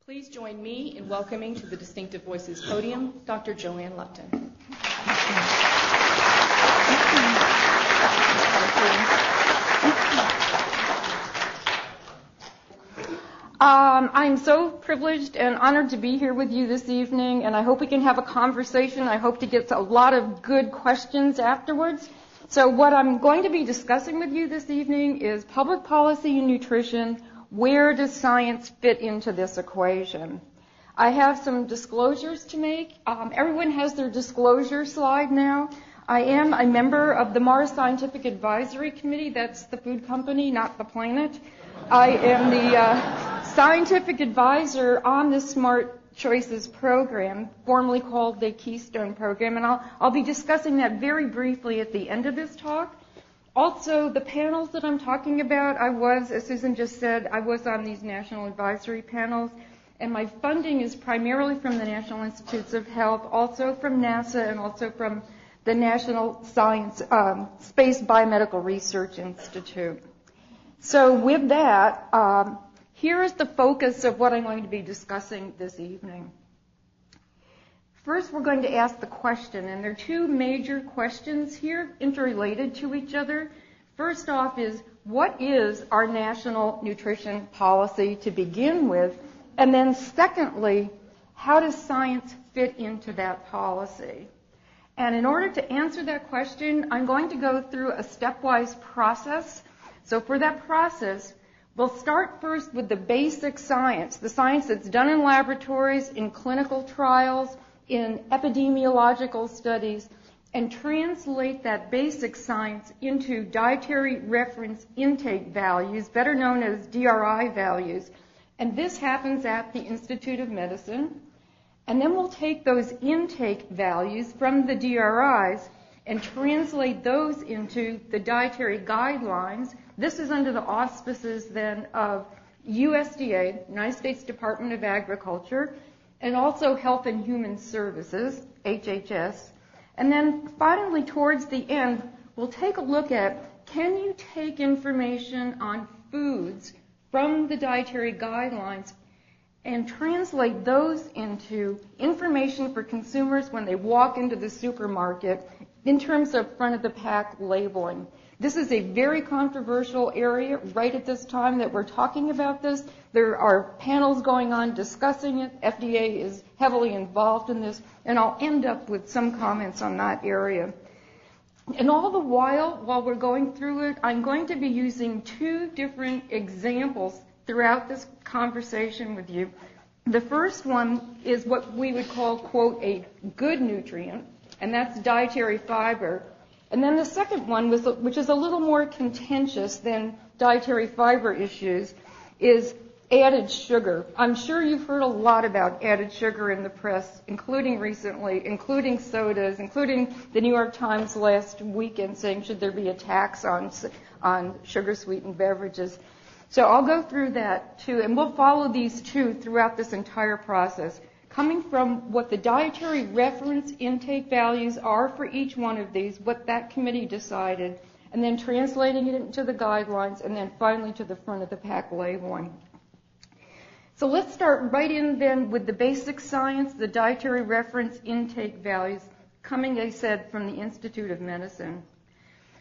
Please join me in welcoming to the Distinctive Voices podium, Dr. Joanne Lupton. I'm so privileged and honored to be here with you this evening, and I hope we can have a conversation. I hope to get a lot of good questions afterwards. So what I'm going to be discussing with you this evening is public policy in nutrition. Where does science fit into this equation? I have some disclosures to make. Everyone has their disclosure slide now. I am a member of the Mars Scientific Advisory Committee. That's the food company, not the planet. I am the scientific advisor on the Smart Choices program, formerly called the Keystone program, and I'll be discussing that very briefly at the end of this talk. Also, the panels that I'm talking about, as Susan just said, I was on these national advisory panels, and my funding is primarily from the National Institutes of Health, also from NASA, and also from the National Space Biomedical Research Institute. So with that, here is the focus of what I'm going to be discussing this evening. First, we're going to ask the question, and there are two major questions here interrelated to each other. First off is, what is our national nutrition policy to begin with? And then secondly, how does science fit into that policy? And in order to answer that question, I'm going to go through a stepwise process. So for that process, we'll start first with the basic science, the science that's done in laboratories, in clinical trials, in epidemiological studies, and translate that basic science into dietary reference intake values, better known as DRI values. And this happens at the Institute of Medicine. And then we'll take those intake values from the DRIs and translate those into the Dietary Guidelines. This is under the auspices then of USDA, United States Department of Agriculture, and also Health and Human Services, HHS. And then finally, towards the end, we'll take a look at, can you take information on foods from the Dietary Guidelines and translate those into information for consumers when they walk into the supermarket in terms of front-of-the-pack labeling. This is a very controversial area right at this time that we're talking about this. There are panels going on discussing it. FDA is heavily involved in this, and I'll end up with some comments on that area. And all the while we're going through it, I'm going to be using two different examples throughout this conversation with you. The first one is what we would call, quote, a good nutrient, and that's dietary fiber. And then the second one, which is a little more contentious than dietary fiber issues, is added sugar. I'm sure you've heard a lot about added sugar in the press, including recently, including sodas, including the New York Times last weekend saying, should there be a tax on sugar-sweetened beverages? So I'll go through that too, and we'll follow these two throughout this entire process, coming from what the dietary reference intake values are for each one of these, what that committee decided, and then translating it into the guidelines, and then finally to the front-of-the-pack labeling. So let's start right in then with the basic science, the dietary reference intake values, coming, I said, from the Institute of Medicine.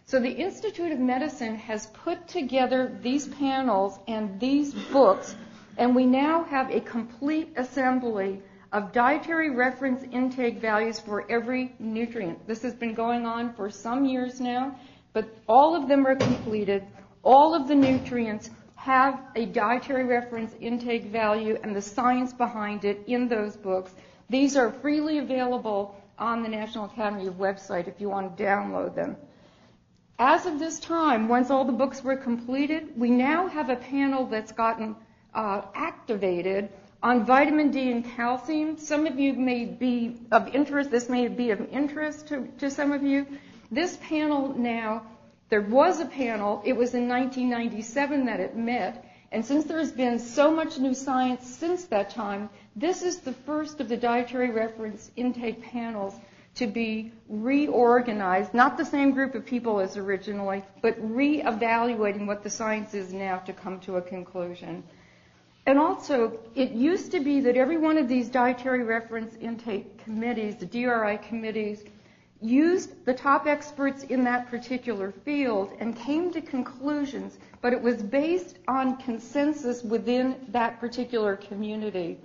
So the Institute of Medicine has put together these panels and these books, and we now have a complete assembly of dietary reference intake values for every nutrient. This has been going on for some years now, but all of them are completed. All of the nutrients have a dietary reference intake value and the science behind it in those books. These are freely available on the National Academy website if you want to download them. As of this time, once all the books were completed, we now have a panel that's gotten activated on vitamin D and calcium. Some of you may be of interest. This may be of interest to some of you. This panel now, there was a panel. It was in 1997 that it met. And since there's been so much new science since that time, this is the first of the dietary reference intake panels to be reorganized, not the same group of people as originally, but reevaluating what the science is now to come to a conclusion. And also, it used to be that every one of these dietary reference intake committees, the DRI committees, used the top experts in that particular field and came to conclusions, but it was based on consensus within that particular community.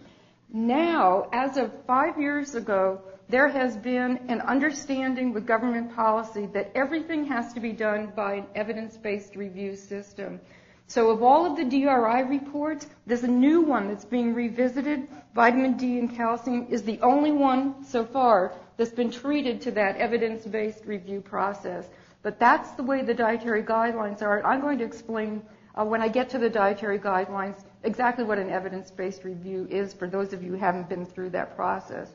Now, as of 5 years ago, there has been an understanding with government policy that everything has to be done by an evidence-based review system. So of all of the DRI reports, there's a new one that's being revisited. Vitamin D and calcium is the only one so far that's been treated to that evidence-based review process. But that's the way the dietary guidelines are. I'm going to explain when I get to the dietary guidelines exactly what an evidence-based review is for those of you who haven't been through that process.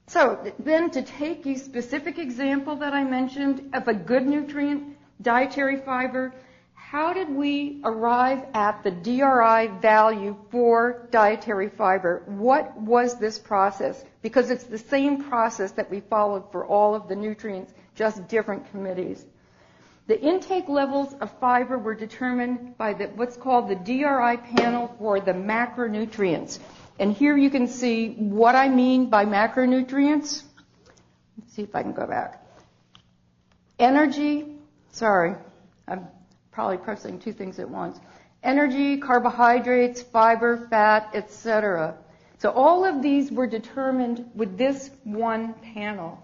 So then to take the specific example that I mentioned of a good nutrient, dietary fiber, how did we arrive at the DRI value for dietary fiber? What was this process? Because it's the same process that we followed for all of the nutrients, just different committees. The intake levels of fiber were determined by what's called the DRI panel for the macronutrients. And here you can see what I mean by macronutrients. Let's see if I can go back. Energy, I'm probably pressing two things at once. Energy, carbohydrates, fiber, fat, etc. So all of these were determined with this one panel.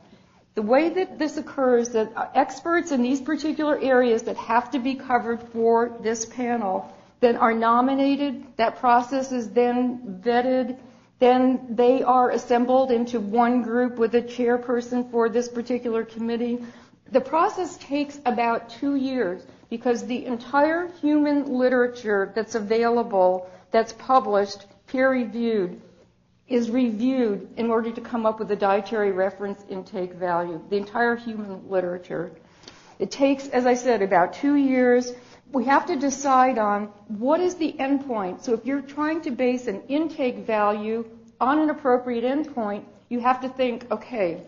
The way that this occurs, that experts in these particular areas that have to be covered for this panel then are nominated, that process is then vetted, then they are assembled into one group with a chairperson for this particular committee. The process takes about 2 years because the entire human literature that's available, that's published, peer-reviewed, is reviewed in order to come up with a dietary reference intake value, the entire human literature. It takes, as I said, about 2 years. We have to decide on what is the endpoint. So if you're trying to base an intake value on an appropriate endpoint, you have to think, okay,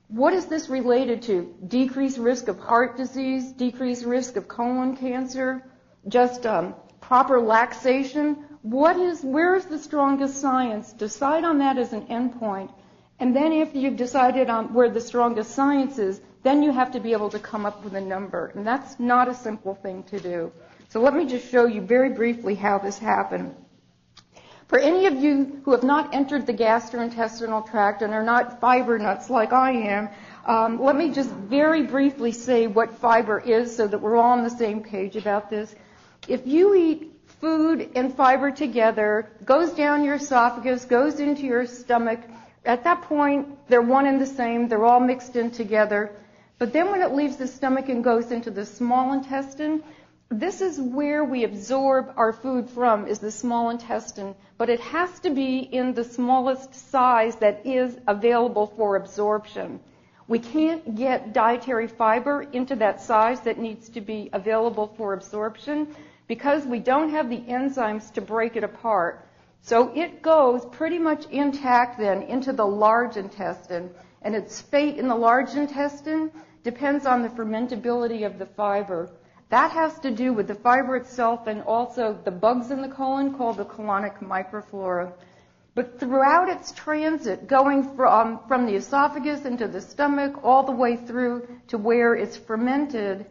what is this related to? Decreased risk of heart disease, decreased risk of colon cancer, just proper laxation? Where is the strongest science? Decide on that as an endpoint. And then if you've decided on where the strongest science is, then you have to be able to come up with a number. And that's not a simple thing to do. So let me just show you very briefly how this happened. For any of you who have not entered the gastrointestinal tract and are not fiber nuts like I am, let me just very briefly say what fiber is so that we're all on the same page about this. If you eat food and fiber together, goes down your esophagus, goes into your stomach, at that point, they're one and the same. They're all mixed in together. But then when it leaves the stomach and goes into the small intestine, this is where we absorb our food from, is the small intestine. But it has to be in the smallest size that is available for absorption. We can't get dietary fiber into that size that needs to be available for absorption because we don't have the enzymes to break it apart. So it goes pretty much intact then into the large intestine, and its fate in the large intestine depends on the fermentability of the fiber. That has to do with the fiber itself and also the bugs in the colon called the colonic microflora. But throughout its transit, going from the esophagus into the stomach all the way through to where it's fermented,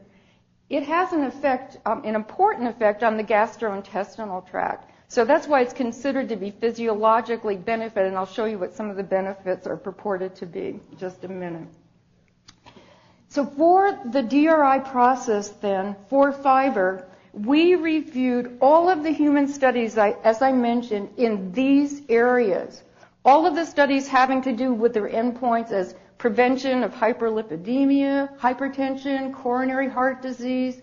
it has an effect, an important effect on the gastrointestinal tract. So that's why it's considered to be physiologically benefited, and I'll show you what some of the benefits are purported to be in just a minute. So for the DRI process then, for fiber, we reviewed all of the human studies, as I mentioned, in these areas. All of the studies having to do with their endpoints as prevention of hyperlipidemia, hypertension, coronary heart disease.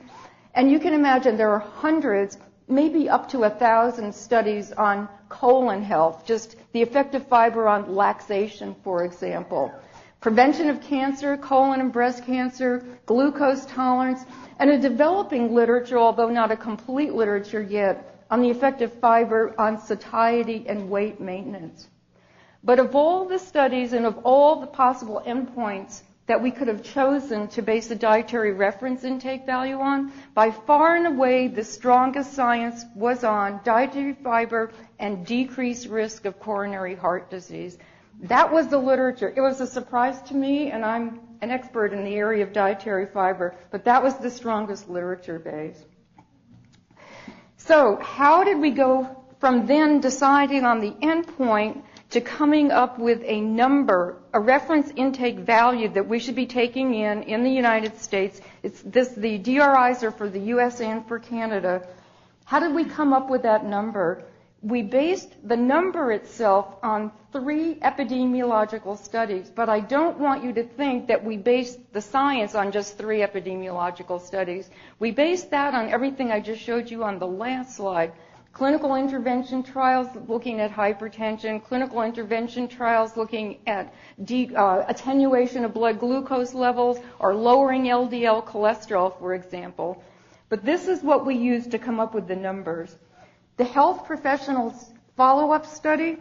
And you can imagine there are hundreds, maybe up to 1,000 studies on colon health, just the effect of fiber on laxation, for example. Prevention of cancer, colon and breast cancer, glucose tolerance, and a developing literature, although not a complete literature yet, on the effect of fiber on satiety and weight maintenance. But of all the studies and of all the possible endpoints, that we could have chosen to base a dietary reference intake value on. By far and away, the strongest science was on dietary fiber and decreased risk of coronary heart disease. That was the literature. It was a surprise to me, and I'm an expert in the area of dietary fiber, but that was the strongest literature base. So how did we go from then deciding on the endpoint to coming up with a number, a reference intake value that we should be taking in the United States? The DRIs are for the U.S. and for Canada. How did we come up with that number? We based the number itself on 3 epidemiological studies, but I don't want you to think that we based the science on just 3 epidemiological studies. We based that on everything I just showed you on the last slide. Clinical intervention trials looking at hypertension, clinical intervention trials looking at attenuation of blood glucose levels or lowering LDL cholesterol, for example. But this is what we used to come up with the numbers. The health professionals follow-up study,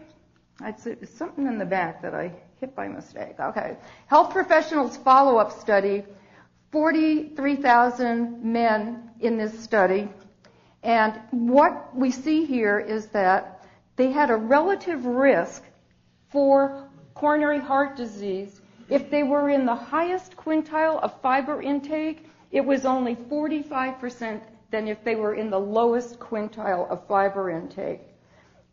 there's something in the back that I hit by mistake. Okay. Health professionals follow-up study, 43,000 men in this study. And what we see here is that they had a relative risk for coronary heart disease. If they were in the highest quintile of fiber intake, it was only 45% than if they were in the lowest quintile of fiber intake.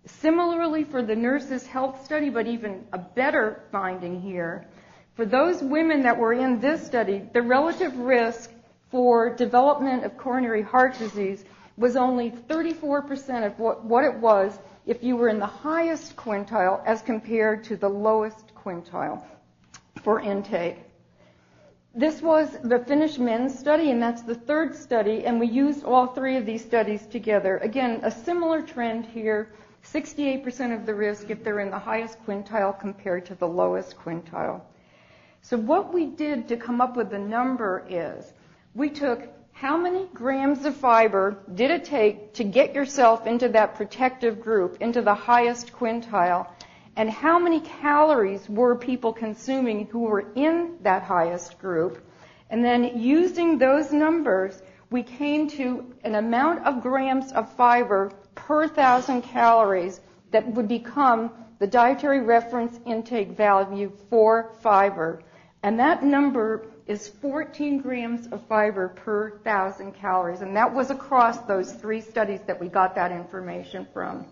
Similarly for the nurses' health study, but even a better finding here, for those women that were in this study, the relative risk for development of coronary heart disease was only 34% of what it was if you were in the highest quintile as compared to the lowest quintile for intake. This was the Finnish men's study, and that's the 3rd study, and we used all 3 of these studies together. Again, a similar trend here, 68% of the risk if they're in the highest quintile compared to the lowest quintile. So what we did to come up with the number is we took how many grams of fiber did it take to get yourself into that protective group, into the highest quintile, and how many calories were people consuming who were in that highest group. And then using those numbers, we came to an amount of grams of fiber per 1,000 calories that would become the dietary reference intake value for fiber. And that number is 14 grams of fiber per 1,000 calories. And that was across those 3 studies that we got that information from.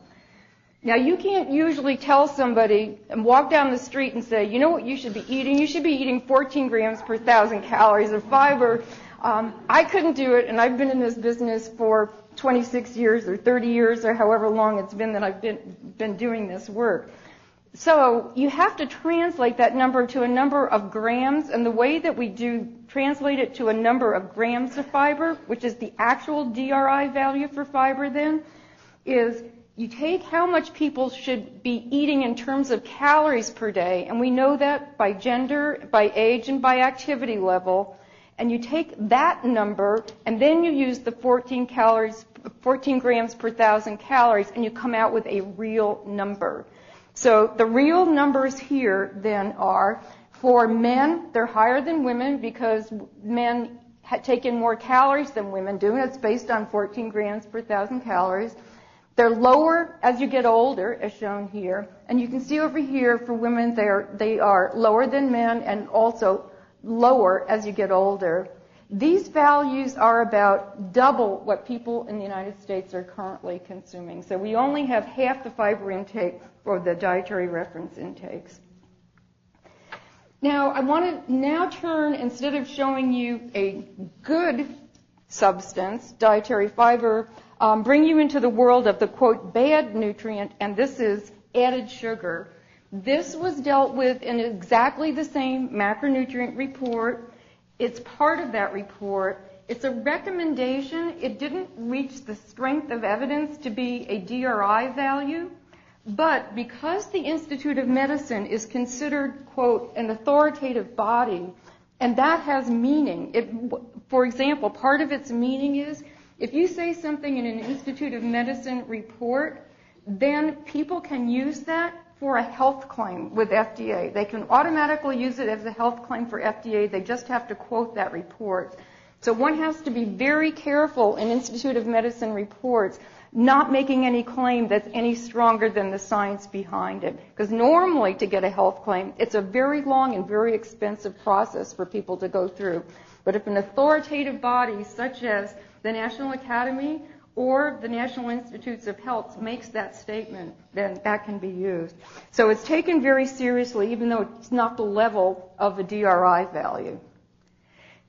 Now, you can't usually tell somebody and walk down the street and say, you know what you should be eating? You should be eating 14 grams per 1,000 calories of fiber. I couldn't do it, and I've been in this business for 26 years or 30 years or however long it's been that I've been doing this work. So you have to translate that number to a number of grams, and the way that we do translate it to a number of grams of fiber, which is the actual DRI value for fiber then, is you take how much people should be eating in terms of calories per day, and we know that by gender, by age, and by activity level, and you take that number, and then you use the 14 grams per 1,000 calories, and you come out with a real number. So the real numbers here then are, for men, they're higher than women because men take in more calories than women do, and it's based on 14 grams per 1,000 calories. They're lower as you get older, as shown here. And you can see over here for women, they are lower than men and also lower as you get older. These values are about double what people in the United States are currently consuming. So we only have half the fiber intake for the dietary reference intakes. Now, I want to now turn, instead of showing you a good substance, dietary fiber, bring you into the world of the, quote, bad nutrient, and this is added sugar. This was dealt with in exactly the same macronutrient report. It's part of that report. It's a recommendation. It didn't reach the strength of evidence to be a DRI value, but because the Institute of Medicine is considered, quote, an authoritative body, and that has meaning. For example, part of its meaning is if you say something in an Institute of Medicine report, then people can use that for a health claim with FDA. They can automatically use it as a health claim for FDA. They just have to quote that report. So one has to be very careful in Institute of Medicine reports not making any claim that's any stronger than the science behind it. Because normally to get a health claim, it's a very long and very expensive process for people to go through. But if an authoritative body such as the National Academy or the National Institutes of Health makes that statement, then that can be used. So it's taken very seriously, even though it's not the level of a DRI value.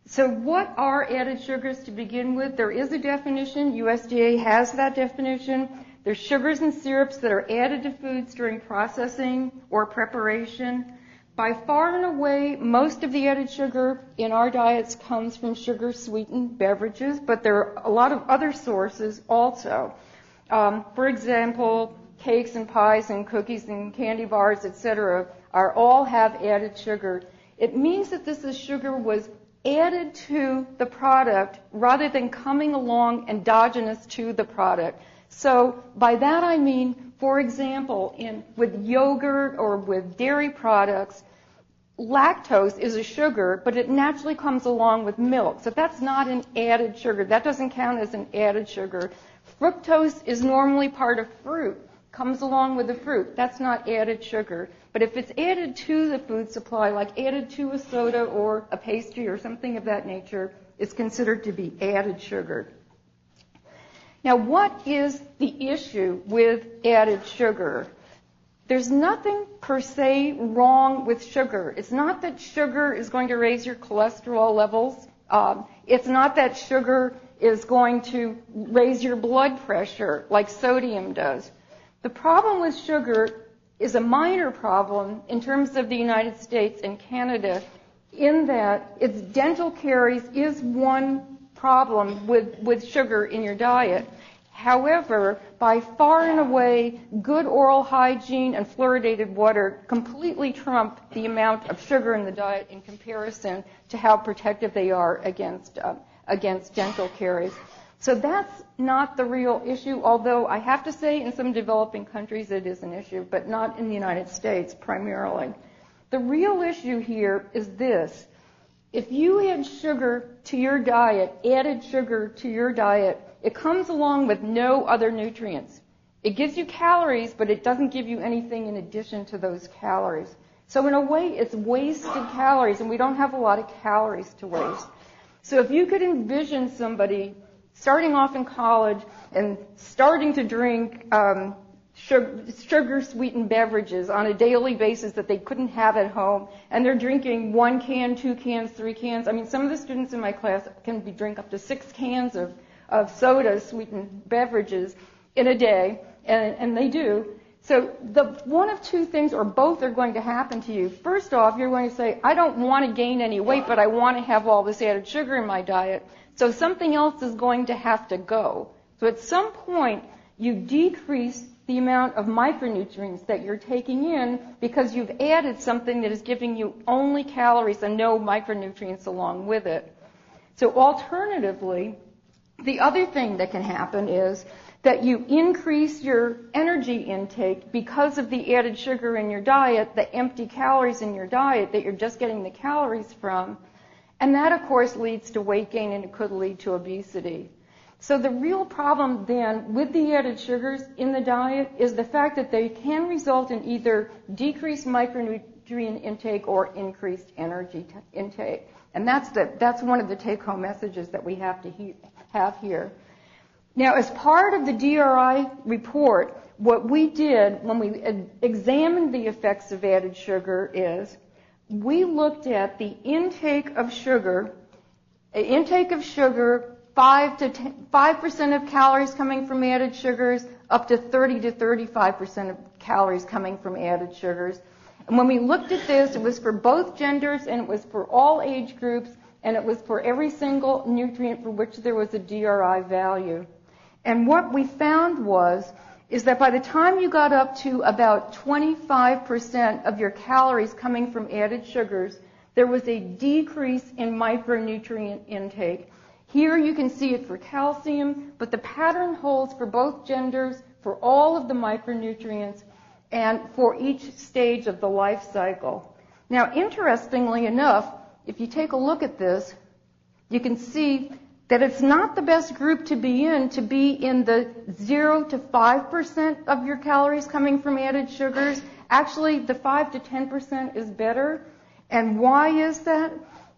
So what are added sugars to begin with? There is a definition. USDA has that definition. There's sugars and syrups that are added to foods during processing or preparation. By far and away, most of the added sugar in our diets comes from sugar-sweetened beverages, but there are a lot of other sources also. For example, cakes and pies and cookies and candy bars, etc., all have added sugar. It means that this sugar was added to the product rather than coming along endogenous to the product. So by that I mean, for example, with yogurt or with dairy products, lactose is a sugar, but it naturally comes along with milk. So that's not an added sugar. That doesn't count as an added sugar. Fructose is normally part of fruit, comes along with the fruit. That's not added sugar. But if it's added to the food supply, like added to a soda or a pastry or something of that nature, it's considered to be added sugar. Now, what is the issue with added sugar? There's nothing per se wrong with sugar. It's not that sugar is going to raise your cholesterol levels. It's not that sugar is going to raise your blood pressure like sodium does. The problem with sugar is a minor problem in terms of the United States and Canada in that its dental caries is one problem with sugar in your diet. However, by far and away, good oral hygiene and fluoridated water completely trump the amount of sugar in the diet in comparison to how protective they are against dental caries. So that's not the real issue, although I have to say in some developing countries it is an issue, but not in the United States primarily. The real issue here is this. If you add sugar to your diet, added sugar to your diet, it comes along with no other nutrients. It gives you calories, but it doesn't give you anything in addition to those calories. So in a way, it's wasted calories, and we don't have a lot of calories to waste. So if you could envision somebody starting off in college and starting to drink sugar-sweetened beverages on a daily basis that they couldn't have at home, and they're drinking 1 can, 2 cans, 3 cans. I mean, some of the students in my class can drink up to 6 cans of soda-sweetened beverages in a day, and they do. So one of two things or both are going to happen to you. First off, you're going to say, I don't want to gain any weight, but I want to have all this added sugar in my diet. So something else is going to have to go. So at some point, you decrease the amount of micronutrients that you're taking in because you've added something that is giving you only calories and no micronutrients along with it. So alternatively, the other thing that can happen is that you increase your energy intake because of the added sugar in your diet, the empty calories in your diet that you're just getting the calories from. And that, of course, leads to weight gain, and it could lead to obesity. So the real problem then with the added sugars in the diet is the fact that they can result in either decreased micronutrient intake or increased energy intake. And that's one of the take-home messages that we have to have here. Now, as part of the DRI report, what we did when we examined the effects of added sugar is we looked at the intake of sugar, 5% of calories coming from added sugars, up to 30 to 35% of calories coming from added sugars. And when we looked at this, it was for both genders, and it was for all age groups, and it was for every single nutrient for which there was a DRI value. And what we found is that by the time you got up to about 25% of your calories coming from added sugars, there was a decrease in micronutrient intake. Here you can see it for calcium, but the pattern holds for both genders, for all of the micronutrients. and for each stage of the life cycle. Now, interestingly enough, if you take a look at this, you can see that it's not the best group to be in the 0 to 5% of your calories coming from added sugars. Actually, the 5 to 10% is better. And why is that?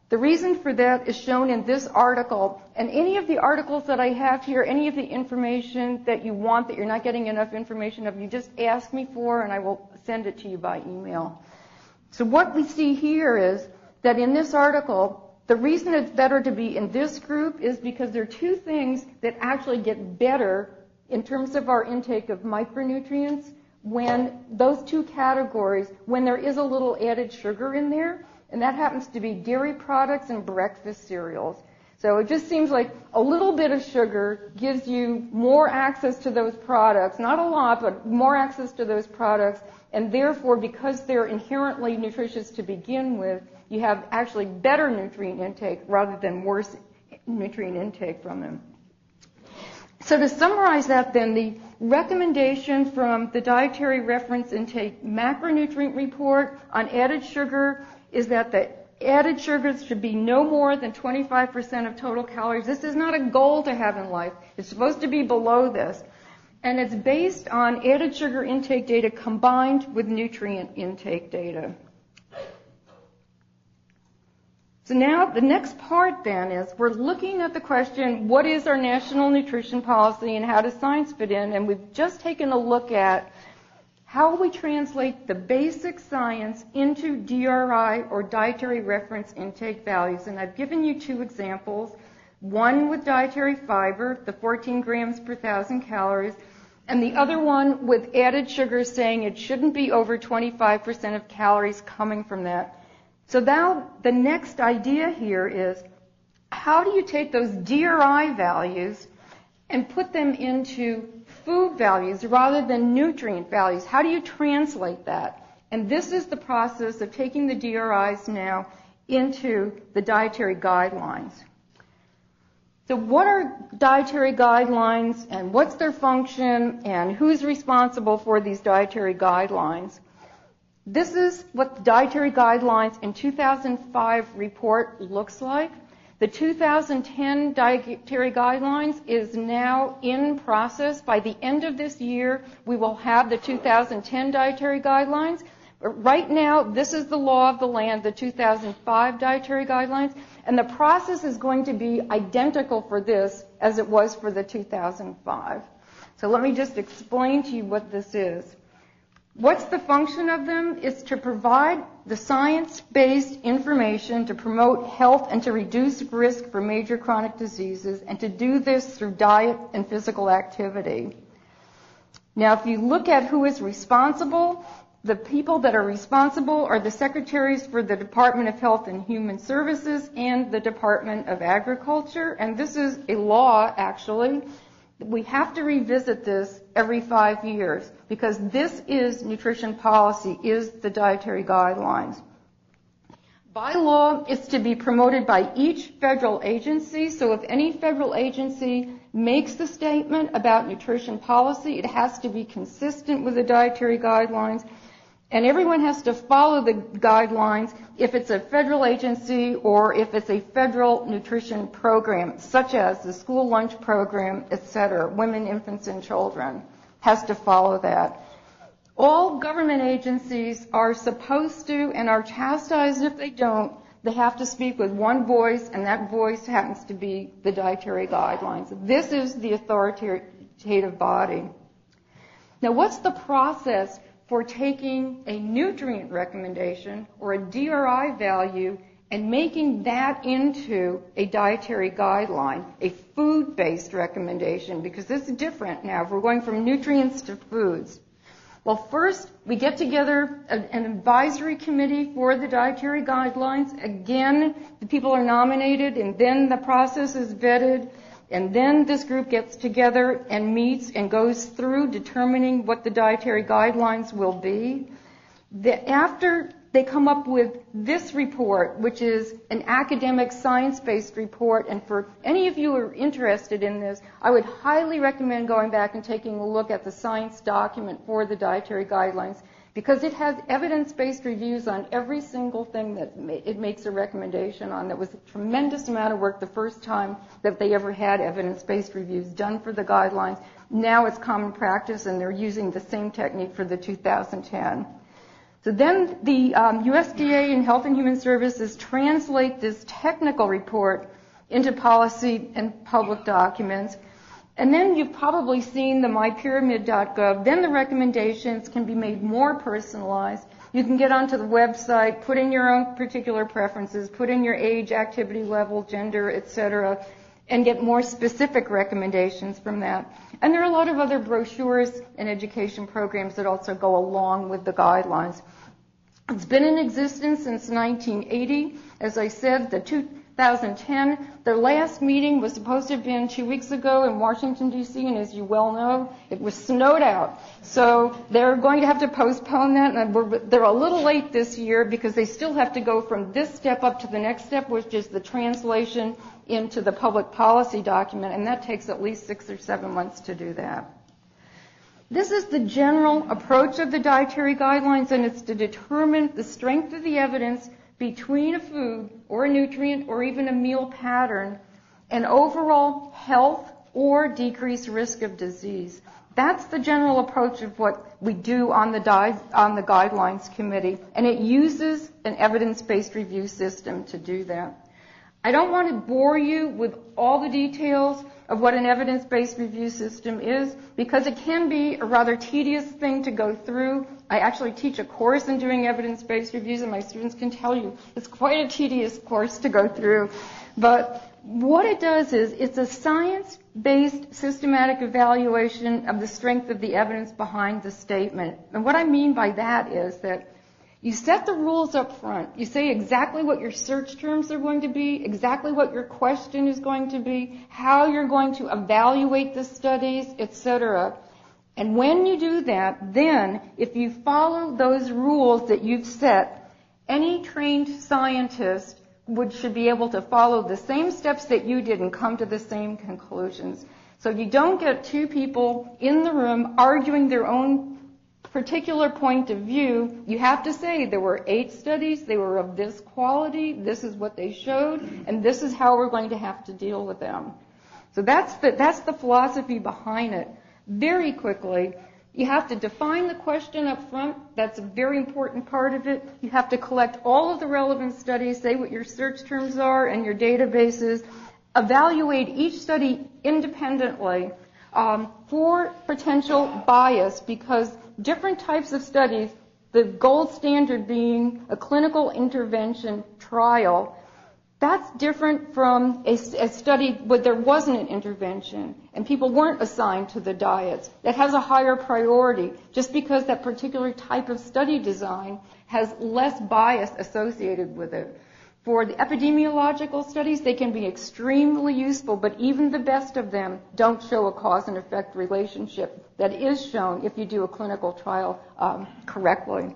The reason for that is shown in this article. And any of the articles that I have here, any of the information that you want that you're not getting enough information of, you just ask me for and I will send it to you by email. So what we see here is that in this article, the reason it's better to be in this group is because there are two things that actually get better in terms of our intake of micronutrients when those two categories, when there is a little added sugar in there, and that happens to be dairy products and breakfast cereals. So it just seems like a little bit of sugar gives you more access to those products, not a lot, but more access to those products, and therefore, because they're inherently nutritious to begin with, you have actually better nutrient intake rather than worse nutrient intake from them. So to summarize that then, the recommendation from the Dietary Reference Intake Macronutrient Report on added sugar is that the added sugars should be no more than 25% of total calories. This is not a goal to have in life. It's supposed to be below this. And it's based on added sugar intake data combined with nutrient intake data. So now the next part then is we're looking at the question, what is our national nutrition policy and how does science fit in? And we've just taken a look at how we translate the basic science into DRI or dietary reference intake values. And I've given you two examples, one with dietary fiber, the 14 grams per 1,000 calories, and the other one with added sugar saying it shouldn't be over 25% of calories coming from that. So now the next idea here is, how do you take those DRI values and put them into food values rather than nutrient values? How do you translate that? And this is the process of taking the DRIs now into the dietary guidelines. So what are dietary guidelines and what's their function and who's responsible for these dietary guidelines? This is what the Dietary Guidelines in 2005 report looks like. The 2010 Dietary Guidelines is now in process. By the end of this year, we will have the 2010 Dietary Guidelines. But right now, this is the law of the land, the 2005 Dietary Guidelines, and the process is going to be identical for this as it was for the 2005. So let me just explain to you what this is. What's the function of them? It's to provide the science-based information to promote health and to reduce risk for major chronic diseases, and to do this through diet and physical activity. Now, if you look at who is responsible, the people that are responsible are the secretaries for the Department of Health and Human Services and the Department of Agriculture, and this is a law, actually. We have to revisit this every 5 years because this is nutrition policy, is the dietary guidelines. By law, it's to be promoted by each federal agency. So if any federal agency makes the statement about nutrition policy, it has to be consistent with the dietary guidelines. And everyone has to follow the guidelines if it's a federal agency or if it's a federal nutrition program, such as the school lunch program, etc. Women, infants, and children has to follow that. All government agencies are supposed to and are chastised if they don't. They have to speak with one voice, and that voice happens to be the dietary guidelines. This is the authoritative body. Now, what's the process for taking a nutrient recommendation or a DRI value and making that into a dietary guideline, a food-based recommendation? Because this is different now if we're going from nutrients to foods. Well, first, we get together an advisory committee for the dietary guidelines. Again, the people are nominated, and then the process is vetted. And then this group gets together and meets and goes through determining what the dietary guidelines will be. After they come up with this report, which is an academic science-based report, and for any of you who are interested in this, I would highly recommend going back and taking a look at the science document for the dietary guidelines, because it has evidence-based reviews on every single thing that it makes a recommendation on. That was a tremendous amount of work the first time that they ever had evidence-based reviews done for the guidelines. Now it's common practice, and they're using the same technique for the 2010. So then the USDA and Health and Human Services translate this technical report into policy and public documents. And then you've probably seen the mypyramid.gov. Then the recommendations can be made more personalized. You can get onto the website, put in your own particular preferences, put in your age, activity level, gender, etc., and get more specific recommendations from that. And there are a lot of other brochures and education programs that also go along with the guidelines. It's been in existence since 1980. As I said, the 2010, their last meeting was supposed to have been 2 weeks ago in Washington, D.C., and as you well know, it was snowed out. So they're going to have to postpone that, and they're a little late this year because they still have to go from this step up to the next step, which is the translation into the public policy document, and that takes at least 6 or 7 months to do that. This is the general approach of the dietary guidelines, and it's to determine the strength of the evidence between a food or a nutrient or even a meal pattern and overall health or decreased risk of disease. That's the general approach of what we do on the guidelines committee, and it uses an evidence-based review system to do that. I don't want to bore you with all the details of what an evidence-based review system is, because it can be a rather tedious thing to go through. I actually teach a course in doing evidence-based reviews, and my students can tell you it's quite a tedious course to go through. But what it does is it's a science-based systematic evaluation of the strength of the evidence behind the statement. And what I mean by that is that you set the rules up front. You say exactly what your search terms are going to be, exactly what your question is going to be, how you're going to evaluate the studies, etc. And when you do that, then if you follow those rules that you've set, any trained scientist should be able to follow the same steps that you did and come to the same conclusions. So you don't get two people in the room arguing their own particular point of view. You have to say there were 8 studies, they were of this quality, this is what they showed, and this is how we're going to have to deal with them. So that's the philosophy behind it. Very quickly, you have to define the question up front. That's a very important part of it. You have to collect all of the relevant studies, say what your search terms are and your databases, evaluate each study independently for potential bias, because different types of studies, the gold standard being a clinical intervention trial, that's different from a study where there wasn't an intervention and people weren't assigned to the diets. That has a higher priority just because that particular type of study design has less bias associated with it. For the epidemiological studies, they can be extremely useful, but even the best of them don't show a cause and effect relationship that is shown if you do a clinical trial correctly.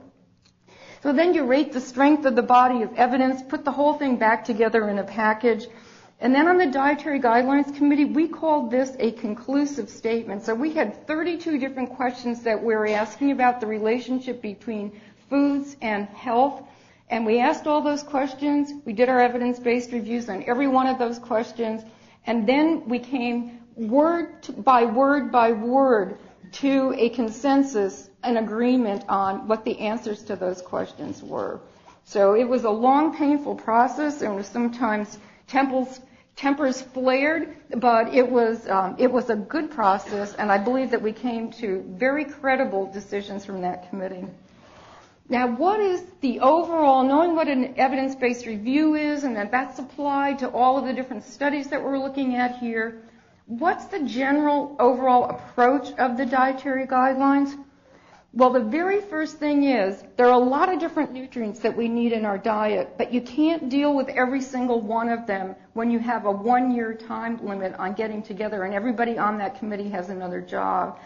So then you rate the strength of the body of evidence, put the whole thing back together in a package, and then on the Dietary Guidelines Committee, we called this a conclusive statement. So we had 32 different questions that we were asking about the relationship between foods and health. And we asked all those questions. We did our evidence-based reviews on every one of those questions. And then we came word by word to a consensus, an agreement on what the answers to those questions were. So it was a long, painful process, and sometimes tempers flared, but it was a good process, and I believe that we came to very credible decisions from that committee. Now, what is the overall, knowing what an evidence-based review is and that that's applied to all of the different studies that we're looking at here, what's the general overall approach of the dietary guidelines? Well, the very first thing is there are a lot of different nutrients that we need in our diet, but you can't deal with every single one of them when you have a 1-year time limit on getting together and everybody on that committee has another job.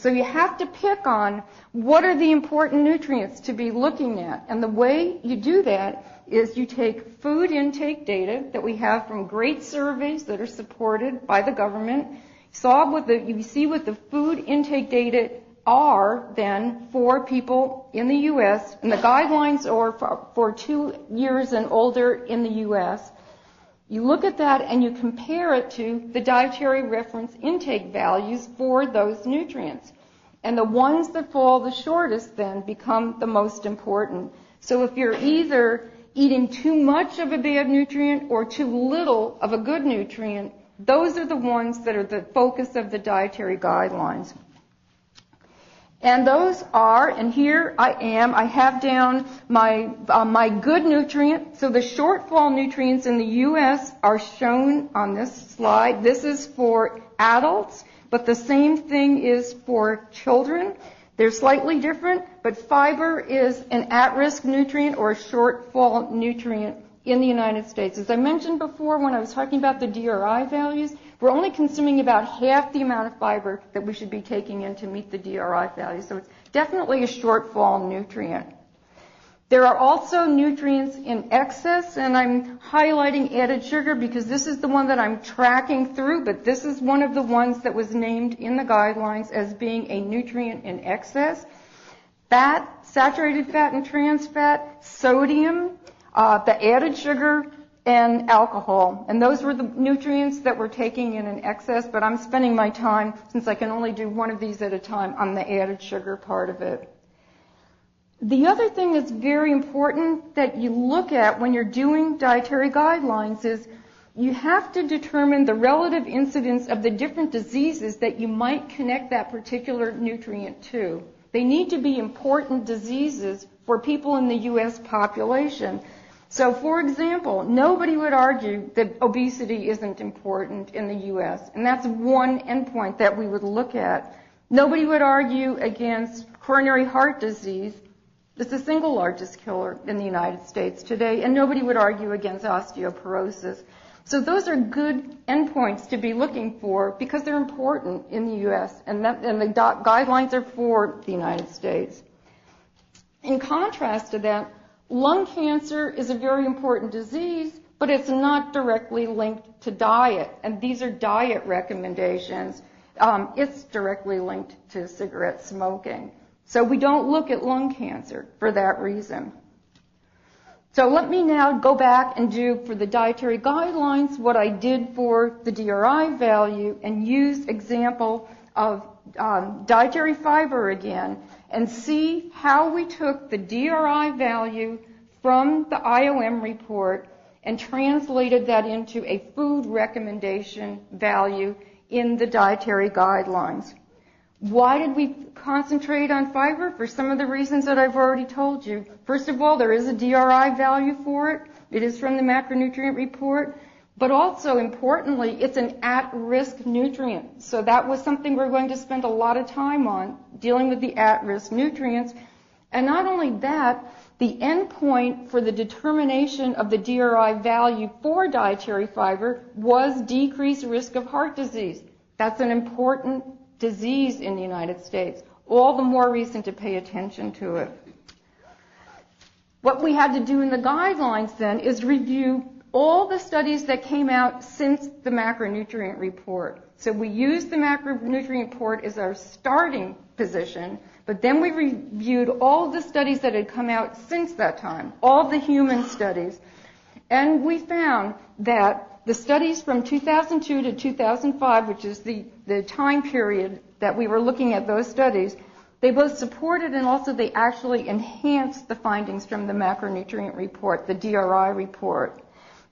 So you have to pick on what are the important nutrients to be looking at. And the way you do that is you take food intake data that we have from great surveys that are supported by the government. You see what the food intake data are then for people in the U.S., and the guidelines are for 2 years and older in the U.S. You look at that and you compare it to the dietary reference intake values for those nutrients. And the ones that fall the shortest then become the most important. So if you're either eating too much of a bad nutrient or too little of a good nutrient, those are the ones that are the focus of the dietary guidelines. And those are, and here I have down my good nutrient. So the shortfall nutrients in the U.S. are shown on this slide. This is for adults, but the same thing is for children. They're slightly different, but fiber is an at-risk nutrient or a shortfall nutrient in the United States. As I mentioned before when I was talking about the DRI values, we're only consuming about half the amount of fiber that we should be taking in to meet the DRI values. So it's definitely a shortfall nutrient. There are also nutrients in excess, and I'm highlighting added sugar because this is the one that I'm tracking through, but this is one of the ones that was named in the guidelines as being a nutrient in excess. Fat, saturated fat and trans fat, sodium, the added sugar, and alcohol. And those were the nutrients that we're taking in excess, but I'm spending my time, since I can only do one of these at a time, on the added sugar part of it. The other thing that's very important that you look at when you're doing dietary guidelines is you have to determine the relative incidence of the different diseases that you might connect that particular nutrient to. They need to be important diseases for people in the U.S. population. So, for example, nobody would argue that obesity isn't important in the U.S., and that's one endpoint that we would look at. Nobody would argue against coronary heart disease. It's the single largest killer in the United States today, and nobody would argue against osteoporosis. So those are good endpoints to be looking for because they're important in the U.S., and the guidelines are for the United States. In contrast to that, lung cancer is a very important disease, but it's not directly linked to diet, and these are diet recommendations. It's directly linked to cigarette smoking. So we don't look at lung cancer for that reason. So let me now go back and do for the dietary guidelines what I did for the DRI value and use example of dietary fiber again and see how we took the DRI value from the IOM report and translated that into a food recommendation value in the dietary guidelines. Why did we concentrate on fiber? For some of the reasons that I've already told you. First of all, there is a DRI value for it. It is from the macronutrient report. But also, importantly, it's an at-risk nutrient. So that was something we're going to spend a lot of time on, dealing with the at-risk nutrients. And not only that, the endpoint for the determination of the DRI value for dietary fiber was decreased risk of heart disease. That's an important disease in the United States. All the more reason to pay attention to it. What we had to do in the guidelines then is review all the studies that came out since the macronutrient report. So we used the macronutrient report as our starting position, but then we reviewed all the studies that had come out since that time, all the human studies, and we found that the studies from 2002 to 2005, which is the time period that we were looking at those studies, they both supported and also they actually enhanced the findings from the macronutrient report, the DRI report,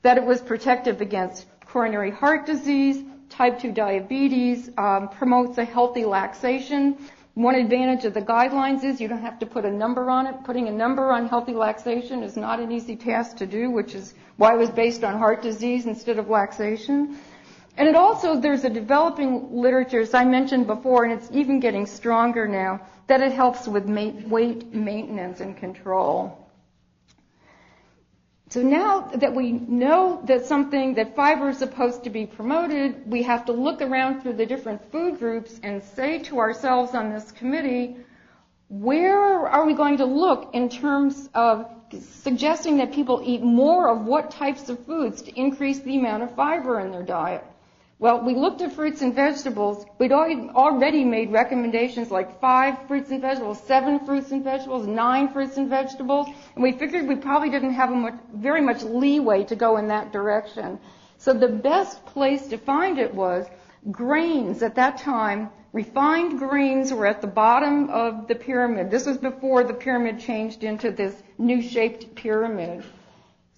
that it was protective against coronary heart disease, type 2 diabetes, promotes a healthy laxation. One advantage of the guidelines is you don't have to put a number on it. Putting a number on healthy laxation is not an easy task to do, which is why it was based on heart disease instead of laxation. And it also, there's a developing literature, as I mentioned before, and it's even getting stronger now, that it helps with weight maintenance and control. So now that we know that fiber is supposed to be promoted, we have to look around through the different food groups and say to ourselves on this committee, where are we going to look in terms of suggesting that people eat more of what types of foods to increase the amount of fiber in their diet? Well, we looked at fruits and vegetables. We'd already made recommendations like 5 fruits and vegetables, 7 fruits and vegetables, 9 fruits and vegetables, and we figured we probably didn't have very much leeway to go in that direction. So the best place to find it was grains. At that time, refined grains were at the bottom of the pyramid. This was before the pyramid changed into this new shaped pyramid.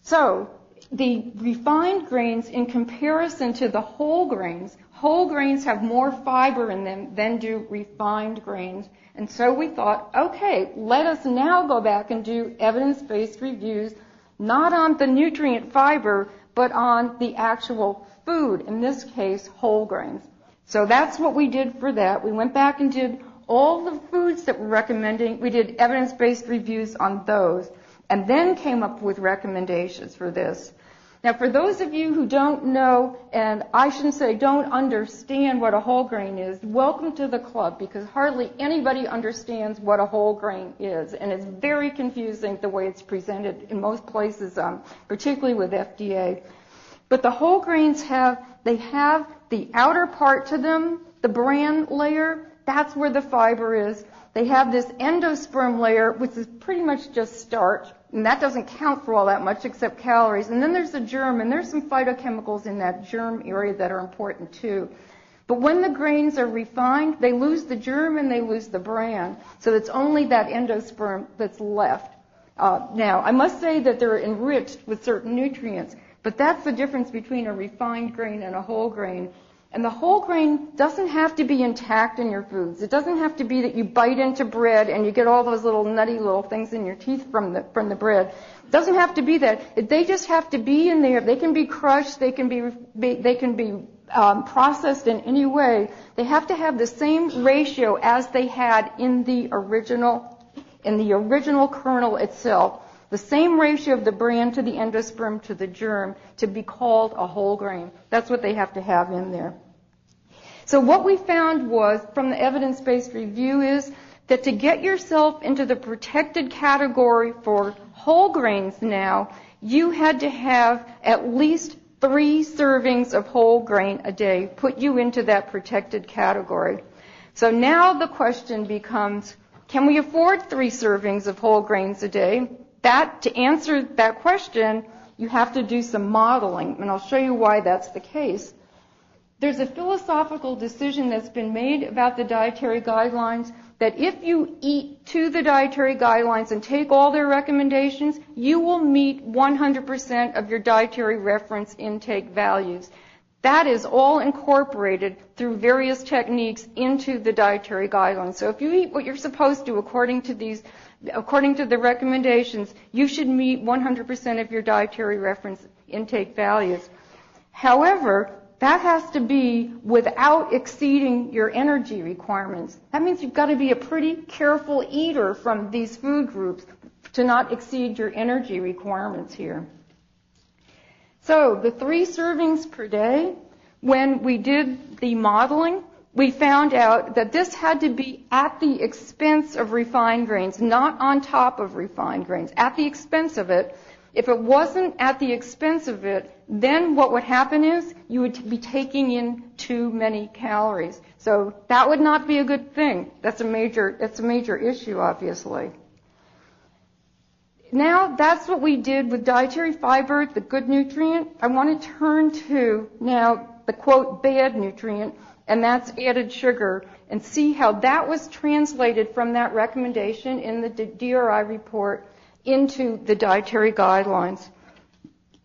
So the refined grains, in comparison to the whole grains have more fiber in them than do refined grains. And so we thought, okay, let us now go back and do evidence-based reviews, not on the nutrient fiber, but on the actual food, in this case, whole grains. So that's what we did for that. We went back and did all the foods that we're recommending. We did evidence-based reviews on those, and then came up with recommendations for this. Now, for those of you who don't know, and I shouldn't say don't understand what a whole grain is, welcome to the club, because hardly anybody understands what a whole grain is, and it's very confusing the way it's presented in most places, particularly with FDA. But the whole grains have the outer part to them, the bran layer, that's where the fiber is. They have this endosperm layer, which is pretty much just starch, and that doesn't count for all that much except calories. And then there's the germ, and there's some phytochemicals in that germ area that are important too. But when the grains are refined, they lose the germ and they lose the bran, so it's only that endosperm that's left. Now, I must say that they're enriched with certain nutrients, but that's the difference between a refined grain and a whole grain. And the whole grain doesn't have to be intact in your foods. It doesn't have to be that you bite into bread and you get all those little nutty little things in your teeth from the bread. It doesn't have to be that. They just have to be in there. They can be crushed. They can be processed in any way. They have to have the same ratio as they had in the original kernel itself. The same ratio of the bran to the endosperm to the germ to be called a whole grain. That's what they have to have in there. So what we found was, from the evidence-based review, is that to get yourself into the protected category for whole grains now, you had to have at least 3 servings of whole grain a day, put you into that protected category. So now the question becomes, can we afford 3 servings of whole grains a day? To answer that question, you have to do some modeling, and I'll show you why that's the case. There's a philosophical decision that's been made about the dietary guidelines that if you eat to the dietary guidelines and take all their recommendations, you will meet 100% of your dietary reference intake values. That is all incorporated through various techniques into the dietary guidelines. So if you eat what you're supposed to according to the recommendations, you should meet 100% of your dietary reference intake values. However, that has to be without exceeding your energy requirements. That means you've got to be a pretty careful eater from these food groups to not exceed your energy requirements here. So the 3 servings per day, when we did the modeling, we found out that this had to be at the expense of refined grains, not on top of refined grains, at the expense of it. If it wasn't at the expense of it, then what would happen is you would be taking in too many calories. So that would not be a good thing. That's a major issue, obviously. Now, that's what we did with dietary fiber, the good nutrient. I want to turn to now the, quote, bad nutrient, and that's added sugar, and see how that was translated from that recommendation in the DRI report into the dietary guidelines.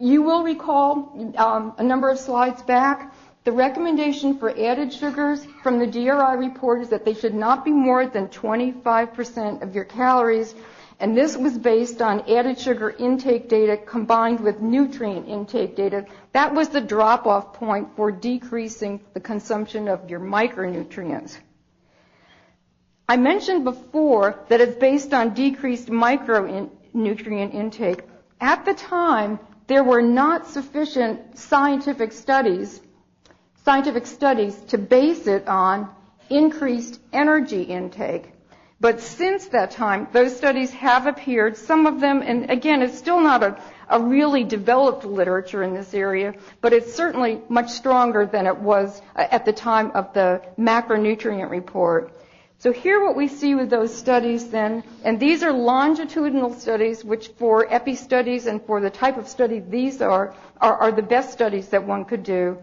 You will recall a number of slides back, the recommendation for added sugars from the DRI report is that they should not be more than 25% of your calories, and this was based on added sugar intake data combined with nutrient intake data. That was the drop-off point for decreasing the consumption of your micronutrients. I mentioned before that it's based on decreased micronutrient intake. At the time, there were not sufficient scientific studies to base it on increased energy intake. But since that time, those studies have appeared, some of them, and again, it's still not a really developed literature in this area, but it's certainly much stronger than it was at the time of the macronutrient report. So here what we see with those studies then, and these are longitudinal studies, which for epi studies and for the type of study these are the best studies that one could do,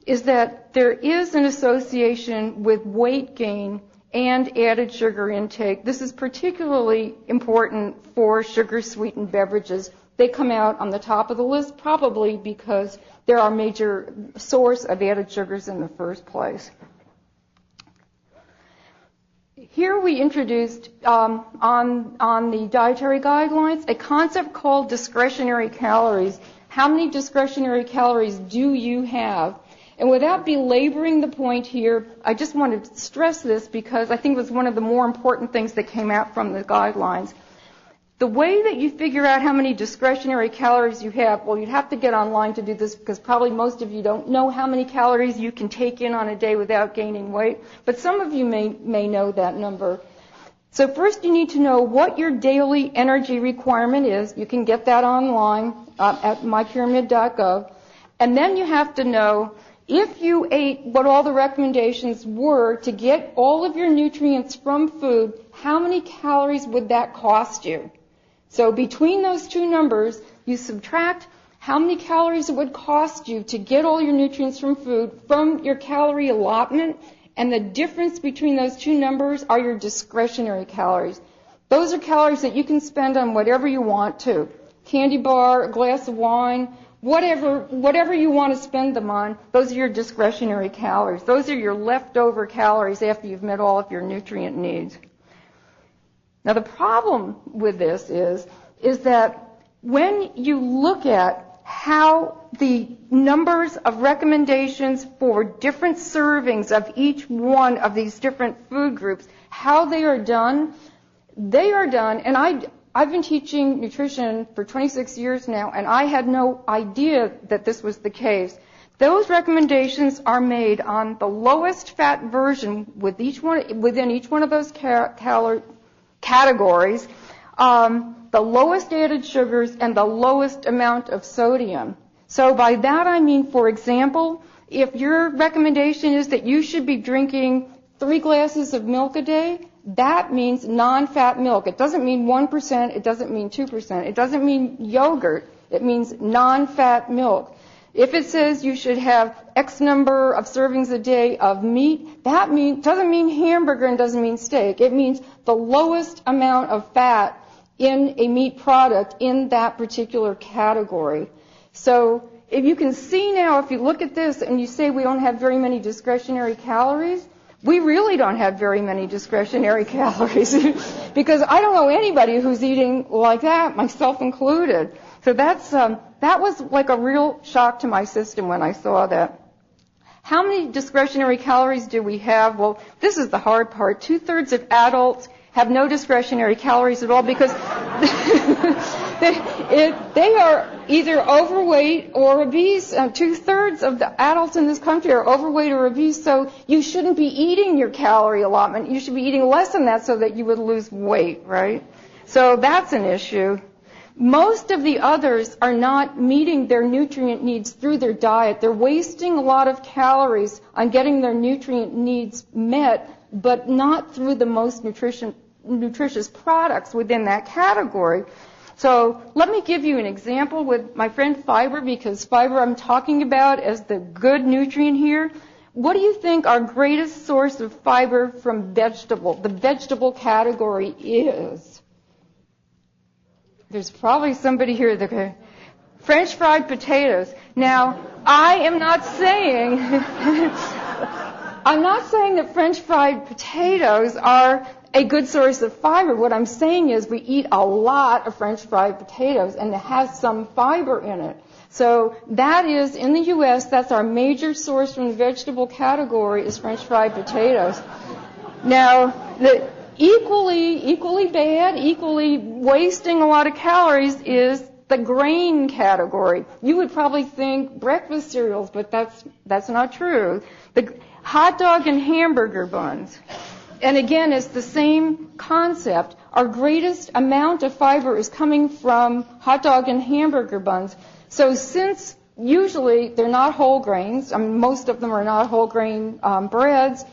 is that there is an association with weight gain and added sugar intake. This is particularly important for sugar-sweetened beverages. They come out on the top of the list probably because they're our major source of added sugars in the first place. Here we introduced on the dietary guidelines a concept called discretionary calories. How many discretionary calories do you have? And without belaboring the point here, I just wanted to stress this because I think it was one of the more important things that came out from the guidelines. The way that you figure out how many discretionary calories you have, well, you'd have to get online to do this because probably most of you don't know how many calories you can take in on a day without gaining weight, but some of you may know that number. So first you need to know what your daily energy requirement is. You can get that online at mypyramid.gov. And then you have to know if you ate what all the recommendations were to get all of your nutrients from food, how many calories would that cost you? So between those two numbers, you subtract how many calories it would cost you to get all your nutrients from food from your calorie allotment, and the difference between those two numbers are your discretionary calories. Those are calories that you can spend on whatever you want to. Candy bar, a glass of wine, whatever you want to spend them on, those are your discretionary calories. Those are your leftover calories after you've met all of your nutrient needs. Now the problem with this is that when you look at how the numbers of recommendations for different servings of each one of these different food groups, how they are done, and I've been teaching nutrition for 26 years now, and I had no idea that this was the case. Those recommendations are made on the lowest fat version within each one of those categories, the lowest added sugars, and the lowest amount of sodium. So by that I mean, for example, if your recommendation is that you should be drinking 3 glasses of milk a day, that means non-fat milk. It doesn't mean 1%, it doesn't mean 2%, it doesn't mean yogurt, it means non-fat milk. If it says you should have X number of servings a day of meat, that doesn't mean hamburger and doesn't mean steak. It means the lowest amount of fat in a meat product in that particular category. So if you can see now, if you look at this and you say we don't have very many discretionary calories, we really don't have very many discretionary calories because I don't know anybody who's eating like that, myself included. So that was like a real shock to my system when I saw that. How many discretionary calories do we have? Well, this is the hard part. 2/3 of adults have no discretionary calories at all because they are either overweight or obese. 2/3 of the adults in this country are overweight or obese, so you shouldn't be eating your calorie allotment. You should be eating less than that so that you would lose weight, right? So that's an issue. Most of the others are not meeting their nutrient needs through their diet. They're wasting a lot of calories on getting their nutrient needs met, but not through the most nutritious products within that category. So let me give you an example with my friend fiber, because fiber I'm talking about as the good nutrient here. What do you think our greatest source of fiber from the vegetable category is? There's probably somebody here that could. French fried potatoes. Now, I am not saying I'm not saying that French fried potatoes are a good source of fiber. What I'm saying is we eat a lot of French fried potatoes, and it has some fiber in it. So that is, in the U.S., that's our major source from the vegetable category is French fried potatoes. Now, equally bad, equally wasting a lot of calories is the grain category. You would probably think breakfast cereals, but that's not true. The hot dog and hamburger buns. And again, it's the same concept. Our greatest amount of fiber is coming from hot dog and hamburger buns. So since usually they're not whole grains, most of them are not whole grain breads,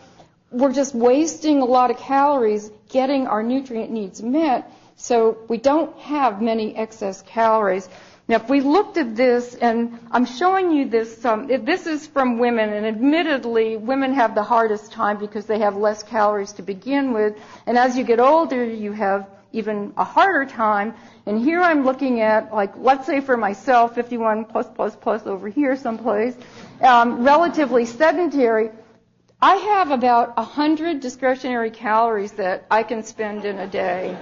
we're just wasting a lot of calories getting our nutrient needs met, so we don't have many excess calories. Now, if we looked at this, and I'm showing you this, this is from women, and admittedly, women have the hardest time because they have less calories to begin with, and as you get older, you have even a harder time. And here I'm looking at, like, let's say for myself, 51 plus over here someplace, relatively sedentary. I have about 100 discretionary calories that I can spend in a day.